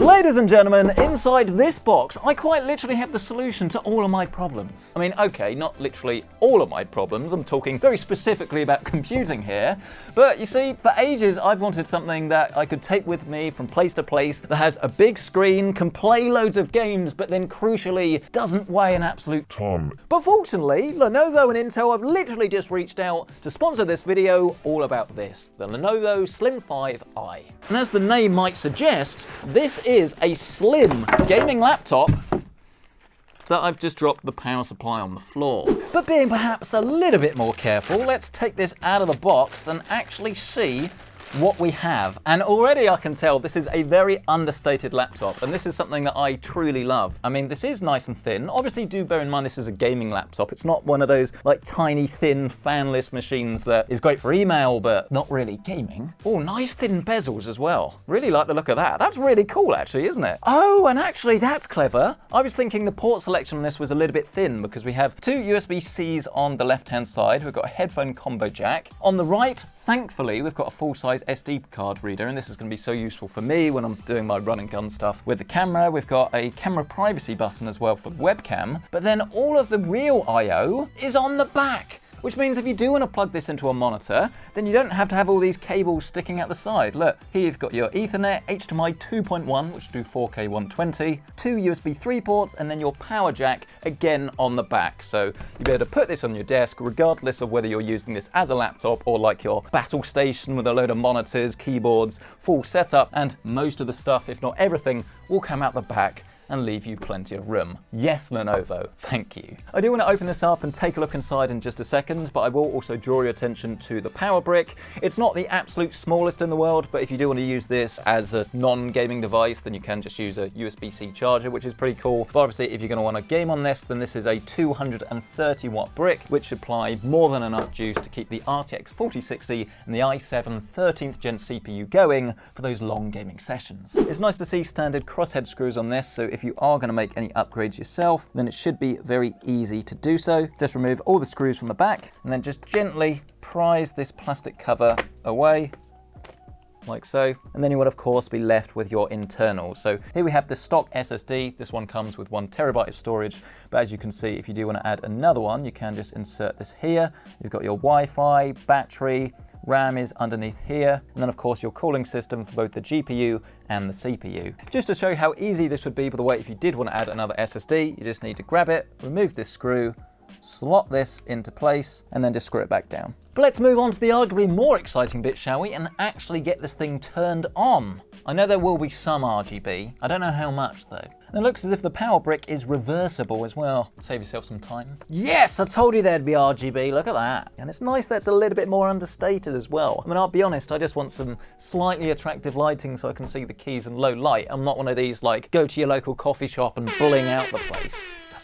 Ladies and gentlemen, inside this box, I quite literally have the solution to all of my problems. I mean, okay, not literally all of my problems. I'm talking very specifically about computing here. But you see, for ages, I've wanted something that I could take with me from place to place that has a big screen, can play loads of games, but then crucially doesn't weigh an absolute ton. But fortunately, Lenovo and Intel have literally just reached out to sponsor this video all about this, the Lenovo Slim 5i. And as the name might suggest, this is a slim gaming laptop that I've just dropped the power supply on the floor. But being perhaps a little bit more careful, let's take this out of the box and actually see what we have. And already I can tell this is a very understated laptop, and this is something that I truly love. I mean, this is nice and thin. Obviously, do bear in mind this is a gaming laptop. It's not one of those like tiny, thin, fanless machines that is great for email, but not really gaming. Oh, nice thin bezels as well. Really like the look of that. That's really cool, actually, isn't it? Oh, and actually, that's clever. I was thinking the port selection on this was a little bit thin because we have two USB-Cs on the left-hand side. We've got a headphone combo jack. On the right, thankfully, we've got a full-size SD card reader, and this is going to be so useful for me when I'm doing my run and gun stuff. With the camera, we've got a camera privacy button as well for the webcam, but then all of the real I/O is on the back. Which means if you do want to plug this into a monitor, then you don't have to have all these cables sticking out the side. Look, here you've got your Ethernet, HDMI 2.1, which do 4K 120, two USB 3 ports, and then your power jack, again on the back. So you'll be able to put this on your desk, regardless of whether you're using this as a laptop or like your battle station with a load of monitors, keyboards, full setup, and most of the stuff, if not everything, will come out the back and leave you plenty of room. Yes, Lenovo, thank you. I do want to open this up and take a look inside in just a second, but I will also draw your attention to the power brick. It's not the absolute smallest in the world, but if you do want to use this as a non-gaming device, then you can just use a USB-C charger, which is pretty cool. But obviously, if you're going to want to game on this, then this is a 230 watt brick, which should supply more than enough juice to keep the RTX 4060 and the i7 13th gen CPU going for those long gaming sessions. It's nice to see standard crosshead screws on this, so if you are going to make any upgrades yourself, then it should be very easy to do so. Just remove all the screws from the back and then just gently prise this plastic cover away, like so. And then you would of course be left with your internals. So here we have the stock SSD. This one comes with 1 TB of storage, but as you can see, if you do want to add another one, you can just insert this here. You've got your Wi-Fi, battery, RAM is underneath here, and then of course your cooling system for both the GPU and the CPU. Just to show how easy this would be, by the way, if you did want to add another SSD, you just need to grab it, remove this screw, slot this into place, and then just screw it back down. But let's move on to the arguably more exciting bit, shall we, and actually get this thing turned on. I know there will be some RGB, I don't know how much though. And it looks as if the power brick is reversible as well. Save yourself some time. Yes, I told you there'd be RGB, look at that. And it's nice that it's a little bit more understated as well. I mean, I'll be honest, I just want some slightly attractive lighting so I can see the keys in low light. I'm not one of these like, go to your local coffee shop and bling out the place.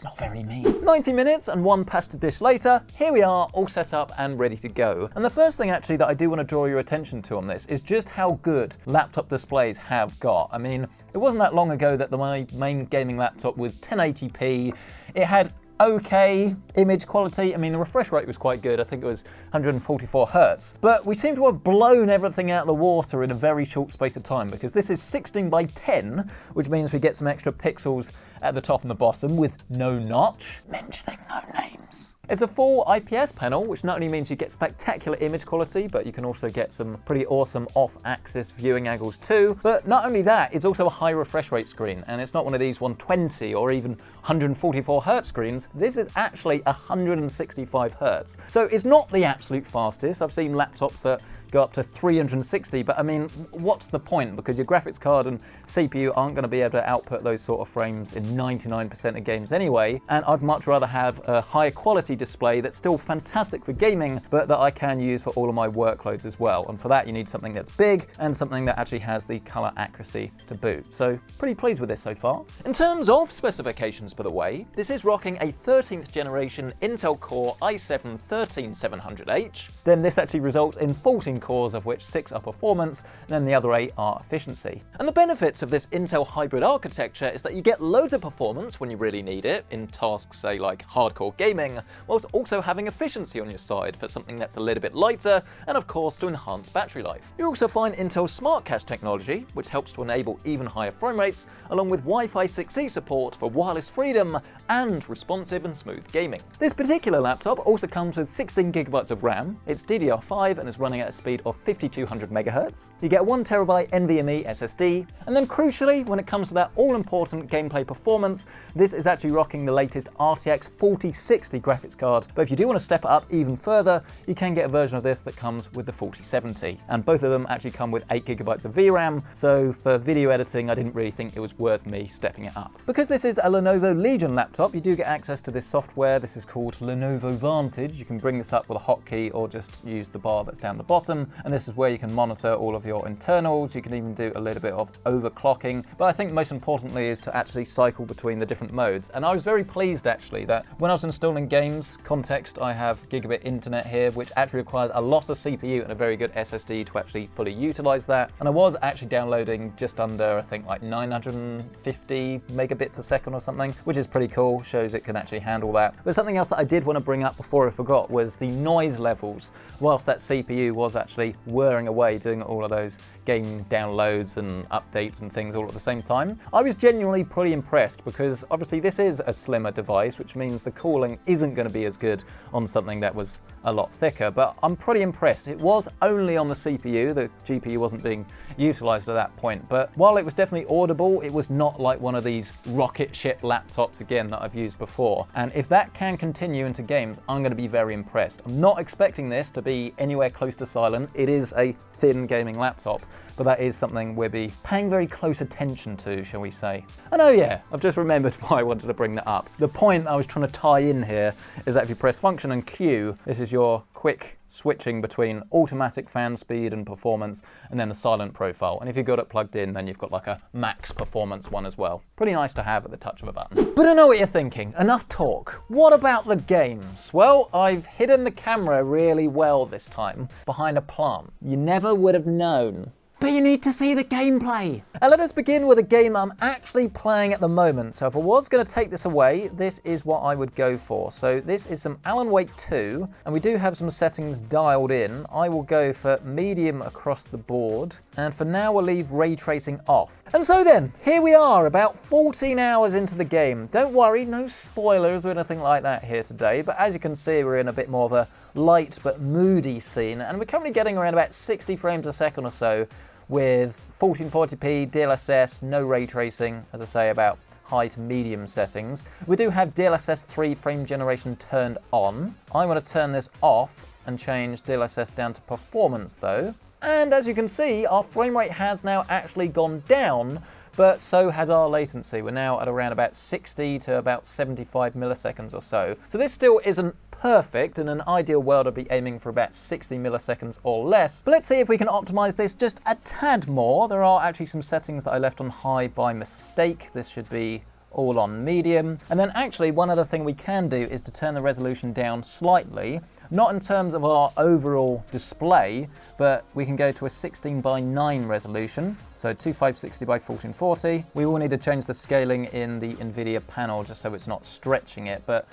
Not very mean. 90 minutes and 1 pasta dish later, here we are all set up and ready to go. And the first thing actually that I do want to draw your attention to on this is just how good laptop displays have got. I mean, it wasn't that long ago that my main gaming laptop was 1080p. It had okay image quality. I mean, the refresh rate was quite good. I think it was 144 Hertz. But we seem to have blown everything out of the water in a very short space of time, because this is 16 by 10, which means we get some extra pixels at the top and the bottom with no notch. Mentioning no names. It's a full IPS panel, which not only means you get spectacular image quality, but you can also get some pretty awesome off-axis viewing angles too. But not only that, it's also a high refresh rate screen, and it's not one of these 120 or even 144 Hertz screens. This is actually 165 Hertz. So it's not the absolute fastest. I've seen laptops that go up to 360, but I mean, what's the point? Because your graphics card and CPU aren't going to be able to output those sort of frames in 99% of games anyway, and I'd much rather have a higher quality display that's still fantastic for gaming, but that I can use for all of my workloads as well. And for that, you need something that's big and something that actually has the color accuracy to boot. So pretty pleased with this so far. In terms of specifications, by the way, this is rocking a 13th generation Intel Core i7 13700H. Then this actually results in 14 cores, of which 6 are performance, and then the other 8 are efficiency. And the benefits of this Intel hybrid architecture is that you get loads of performance when you really need it, in tasks, say, like hardcore gaming, whilst also having efficiency on your side for something that's a little bit lighter, and of course to enhance battery life. You also find Intel's Smart Cache technology, which helps to enable even higher frame rates, along with Wi-Fi 6E support for wireless freedom and responsive and smooth gaming. This particular laptop also comes with 16GB of RAM, it's DDR5 and is running at a speed of 5200 MHz. You get a 1TB NVMe SSD, and then crucially, when it comes to that all-important gameplay performance, this is actually rocking the latest RTX 4060 graphics card. But if you do want to step it up even further, you can get a version of this that comes with the 4070. And both of them actually come with 8GB of VRAM, so for video editing, I didn't really think it was worth me stepping it up. Because this is a Lenovo Legion laptop, you do get access to this software. This is called Lenovo Vantage. You can bring this up with a hotkey or just use the bar that's down the bottom, and this is where you can monitor all of your internals. You can even do a little bit of overclocking, but I think most importantly is to actually cycle between the different modes. And I was very pleased actually that when I was installing games, context, I have gigabit internet here, which actually requires a lot of CPU and a very good SSD to actually fully utilize that. And I was actually downloading just under, I think, like 950 megabits a second or something, which is pretty cool, shows it can actually handle that. But something else that I did want to bring up before I forgot was the noise levels. Whilst that CPU was actually whirring away doing all of those game downloads and updates and things all at the same time, I was genuinely pretty impressed, because obviously this is a slimmer device, which means the cooling isn't going to be as good on something that was a lot thicker, but I'm pretty impressed. It was only on the CPU, the GPU wasn't being utilized at that point, but while it was definitely audible, it was not like one of these rocket ship laptops again that I've used before. And if that can continue into games, I'm going to be very impressed. I'm not expecting this to be anywhere close to silent. It is a thin gaming laptop, but that is something we'll be paying very close attention to, shall we say. And oh yeah, I've just remembered why I wanted to bring that up. The point I was trying to tie in here is that if you press Function and Q, this is your quick switching between automatic fan speed and performance, and then the silent profile. And if you've got it plugged in, then you've got like a max performance one as well. Pretty nice to have at the touch of a button. But I know what you're thinking, enough talk. What about the games? Well, I've hidden the camera really well this time behind a plant. You never would have known. But you need to see the gameplay. And let us begin with a game I'm actually playing at the moment. So if I was going to take this away, this is what I would go for. So this is some Alan Wake 2, and we do have some settings dialed in. I will go for medium across the board, and for now we'll leave ray tracing off. And so then, here we are, about 14 hours into the game. Don't worry, no spoilers or anything like that here today, but as you can see, we're in a bit more of a light but moody scene, and we're currently getting around about 60 frames a second or so, with 1440p, DLSS, no ray tracing, as I say, about high to medium settings. We do have DLSS 3 frame generation turned on. I want to turn this off and change DLSS down to performance though. And as you can see, our frame rate has now actually gone down, but so has our latency. We're now at around about 60 to about 75 milliseconds or so. So this still isn't perfect. In an ideal world, I'd be aiming for about 60 milliseconds or less. But let's see if we can optimize this just a tad more. There are actually some settings that I left on high by mistake. This should be all on medium. And then actually one other thing we can do is to turn the resolution down slightly, not in terms of our overall display, but we can go to a 16:9 resolution. So 2560 by 1440. We will need to change the scaling in the NVIDIA panel just so it's not stretching it, but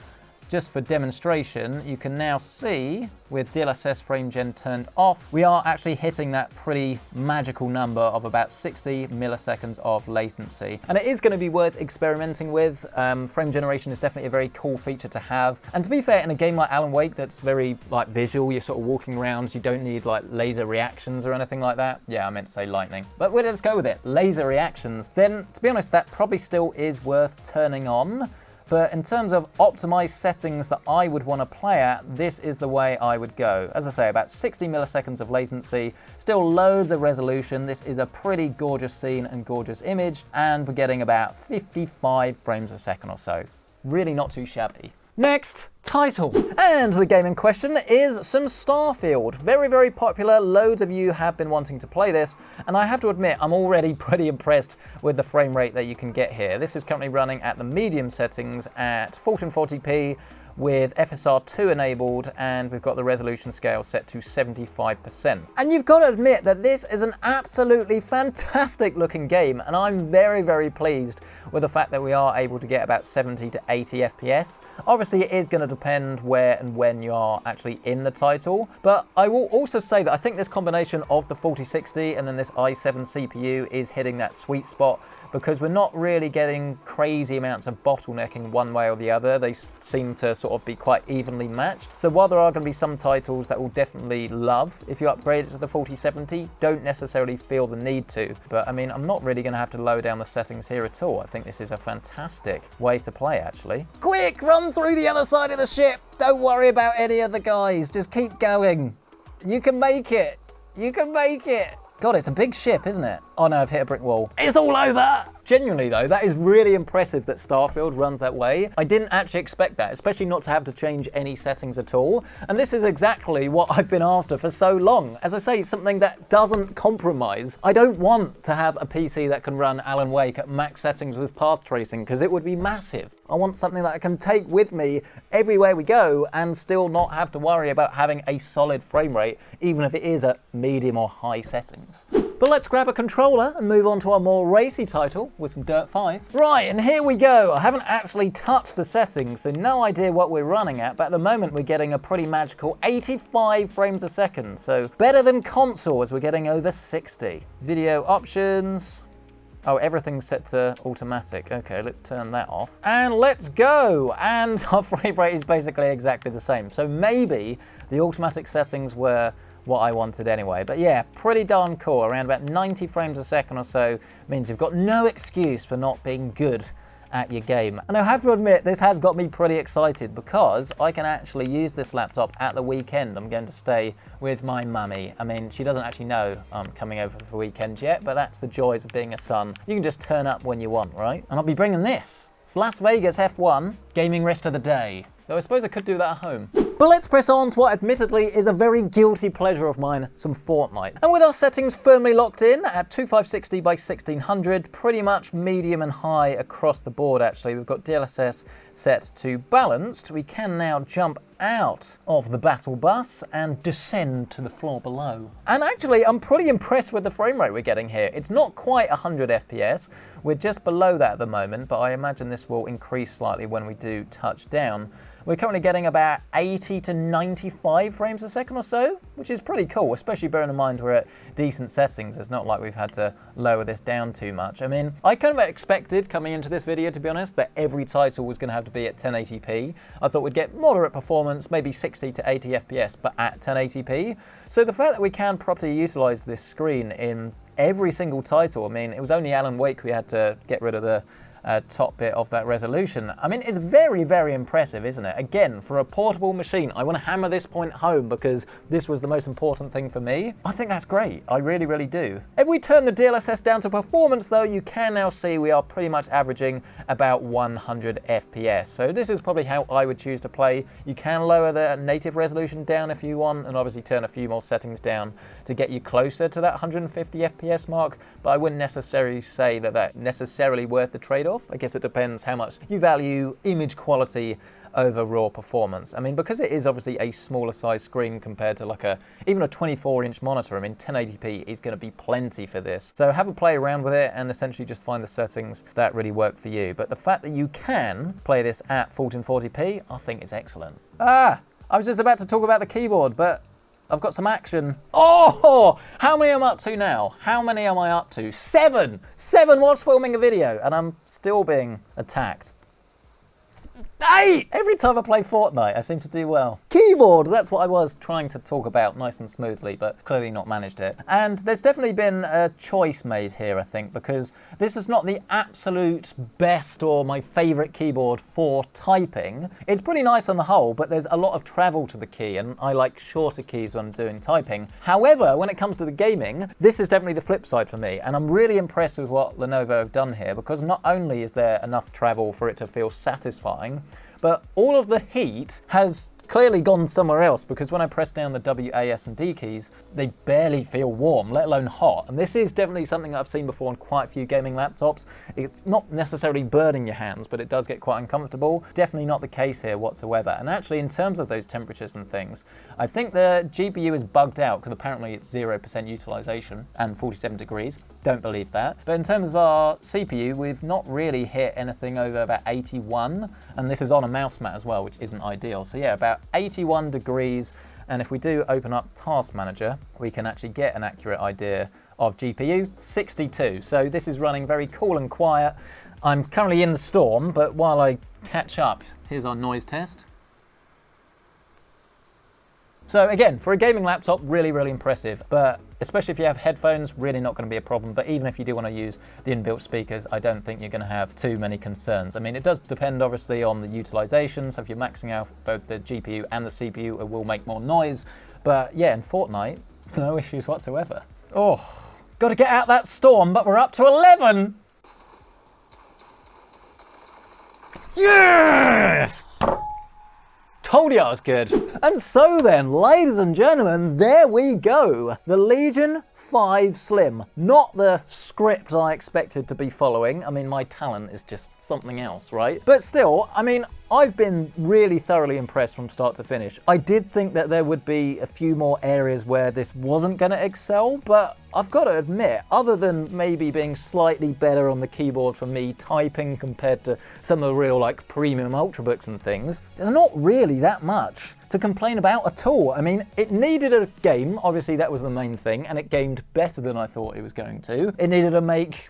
just for demonstration, you can now see with DLSS frame gen turned off, we are actually hitting that pretty magical number of about 60 milliseconds of latency. And it is going to be worth experimenting with. Frame generation is definitely a very cool feature to have. And to be fair, in a game like Alan Wake that's very like visual, you're sort of walking around, you don't need like laser reactions or anything like that. Yeah, I meant to say lightning. But we'll just go with it. Laser reactions. Then, to be honest, that probably still is worth turning on. But in terms of optimized settings that I would want to play at, this is the way I would go. As I say, about 60 milliseconds of latency, still loads of resolution. This is a pretty gorgeous scene and gorgeous image, and we're getting about 55 frames a second or so. Really not too shabby. Next, title. And the game in question is some Starfield. Very, very popular. Loads of you have been wanting to play this, and I have to admit, I'm already pretty impressed with the frame rate that you can get here. This is currently running at the medium settings at 1440p with FSR2 enabled, and we've got the resolution scale set to 75%. And you've got to admit that this is an absolutely fantastic looking game, and I'm very, very pleased with the fact that we are able to get about 70 to 80 FPS. Obviously, it is going to depend where and when you are actually in the title, but I will also say that I think this combination of the 4060 and then this i7 CPU is hitting that sweet spot, because we're not really getting crazy amounts of bottlenecking one way or the other. They seem to sort of be quite evenly matched. So while there are going to be some titles that will definitely love if you upgrade it to the 4070, don't necessarily feel the need to. But I mean, I'm not really going to have to lower down the settings here at all. I think this is a fantastic way to play, actually. Quick, run through the other side of the ship. Don't worry about any of the guys. Just keep going. You can make it. You can make it. God, it's a big ship, isn't it? Oh no, I've hit a brick wall. It's all over! Genuinely though, that is really impressive that Starfield runs that way. I didn't actually expect that, especially not to have to change any settings at all. And this is exactly what I've been after for so long. As I say, something that doesn't compromise. I don't want to have a PC that can run Alan Wake at max settings with path tracing, because it would be massive. I want something that I can take with me everywhere we go and still not have to worry about having a solid frame rate, even if it is at medium or high settings. But let's grab a controller and move on to our more racy title with some Dirt 5. Right, and here we go. I haven't actually touched the settings, so no idea what we're running at, but at the moment we're getting a pretty magical 85 frames a second, so better than console as we're getting over 60. Video options. Oh, everything's set to automatic. Okay, let's turn that off. And let's go! And our frame rate is basically exactly the same. So maybe the automatic settings were what I wanted anyway. But yeah, pretty darn cool. Around about 90 frames a second or so means you've got no excuse for not being good at your game. And I have to admit, this has got me pretty excited because I can actually use this laptop at the weekend. I'm going to stay with my mummy. I mean, she doesn't actually know I'm coming over for the weekend yet, but that's the joys of being a son. You can just turn up when you want, right? And I'll be bringing this. It's Las Vegas F1, gaming rest of the day. Though I suppose I could do that at home. But let's press on to what admittedly is a very guilty pleasure of mine, some Fortnite. And with our settings firmly locked in at 2560 by 1600, pretty much medium and high across the board actually. We've got DLSS set to balanced. We can now jump out of the battle bus and descend to the floor below. And actually, I'm pretty impressed with the frame rate we're getting here. It's not quite 100 FPS. We're just below that at the moment, but I imagine this will increase slightly when we do touch down. We're currently getting about 80 to 95 frames a second or so, which is pretty cool, especially bearing in mind we're at decent settings. It's not like we've had to lower this down too much. I mean, I kind of expected coming into this video, to be honest, that every title was going to have to be at 1080p. I thought we'd get moderate performance, maybe 60 to 80 FPS, but at 1080p. So the fact that we can properly utilize this screen in every single title, I mean, it was only Alan Wake we had to get rid of the top bit of that resolution. I mean, it's very, very impressive, isn't it? Again, for a portable machine, I want to hammer this point home because this was the most important thing for me. I think that's great. I really, really do. If we turn the DLSS down to performance though, you can now see we are pretty much averaging about 100 FPS. So this is probably how I would choose to play. You can lower the native resolution down if you want, and obviously turn a few more settings down to get you closer to that 150 FPS mark, but I wouldn't necessarily say that that's necessarily worth the trade-off. I guess it depends how much you value image quality over raw performance. I mean, because it is obviously a smaller size screen compared to like even a 24-inch monitor, I mean, 1080p is going to be plenty for this. So have a play around with it and essentially just find the settings that really work for you. But the fact that you can play this at 1440p, I think is excellent. I was just about to talk about the keyboard, but I've got some action. Oh, how many am I up to now? How many am I up to? 7! 7 whilst filming a video, and I'm still being attacked. 8! Every time I play Fortnite, I seem to do well. Keyboard, that's what I was trying to talk about nice and smoothly, but clearly not managed it. And there's definitely been a choice made here, I think, because this is not the absolute best or my favorite keyboard for typing. It's pretty nice on the whole, but there's a lot of travel to the key, and I like shorter keys when I'm doing typing. However, when it comes to the gaming, this is definitely the flip side for me, and I'm really impressed with what Lenovo have done here, because not only is there enough travel for it to feel satisfying, but all of the heat has clearly gone somewhere else, because when I press down the W, A, S and D keys, they barely feel warm, let alone hot. And this is definitely something that I've seen before on quite a few gaming laptops. It's not necessarily burning your hands, but it does get quite uncomfortable. Definitely not the case here whatsoever. And actually, in terms of those temperatures and things, I think the GPU is bugged out, because apparently it's 0% utilization and 47 degrees. Don't believe that. But in terms of our CPU, we've not really hit anything over about 81, and this is on a mouse mat as well, which isn't ideal. So yeah, about 81 degrees. And if we do open up Task Manager, we can actually get an accurate idea of GPU, 62. So this is running very cool and quiet. I'm currently in the storm, but while I catch up, here's our noise test. So again, for a gaming laptop, really, really impressive. But especially if you have headphones, really not going to be a problem. But even if you do want to use the inbuilt speakers, I don't think you're going to have too many concerns. I mean, it does depend obviously on the utilization. So if you're maxing out both the GPU and the CPU, it will make more noise. But yeah, in Fortnite, no issues whatsoever. Oh, got to get out that storm, but we're up to 11. Yes! Told you I was good. And so then, ladies and gentlemen, there we go. The Legion 5 Slim. Not the script I expected to be following. I mean, my talent is just something else, right? But still, I mean, I've been really thoroughly impressed from start to finish. I did think that there would be a few more areas where this wasn't going to excel, but I've got to admit, other than maybe being slightly better on the keyboard for me typing compared to some of the real like premium ultrabooks and things, there's not really that much to complain about at all. I mean, it needed a game, obviously that was the main thing, and it gamed better than I thought it was going to. It needed to make,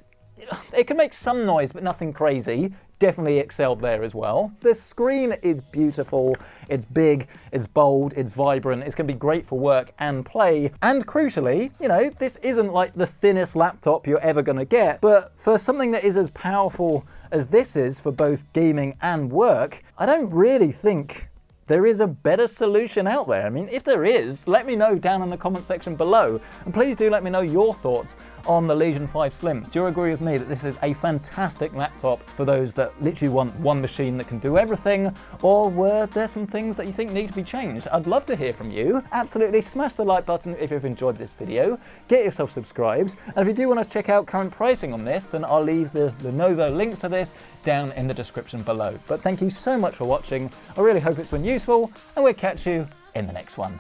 it can make some noise, but nothing crazy. Definitely excelled there as well. The screen is beautiful, it's big, it's bold, it's vibrant, it's gonna be great for work and play. And crucially, you know, this isn't like the thinnest laptop you're ever gonna get, but for something that is as powerful as this is for both gaming and work, I don't really think there is a better solution out there. I mean, if there is, let me know down in the comment section below. And please do let me know your thoughts on the Legion 5 Slim. Do you agree with me that this is a fantastic laptop for those that literally want one machine that can do everything? Or were there some things that you think need to be changed? I'd love to hear from you. Absolutely smash the like button if you've enjoyed this video. Get yourself subscribed. And if you do want to check out current pricing on this, then I'll leave the Lenovo links to this down in the description below. But thank you so much for watching. I really hope it's been useful, and we'll catch you in the next one.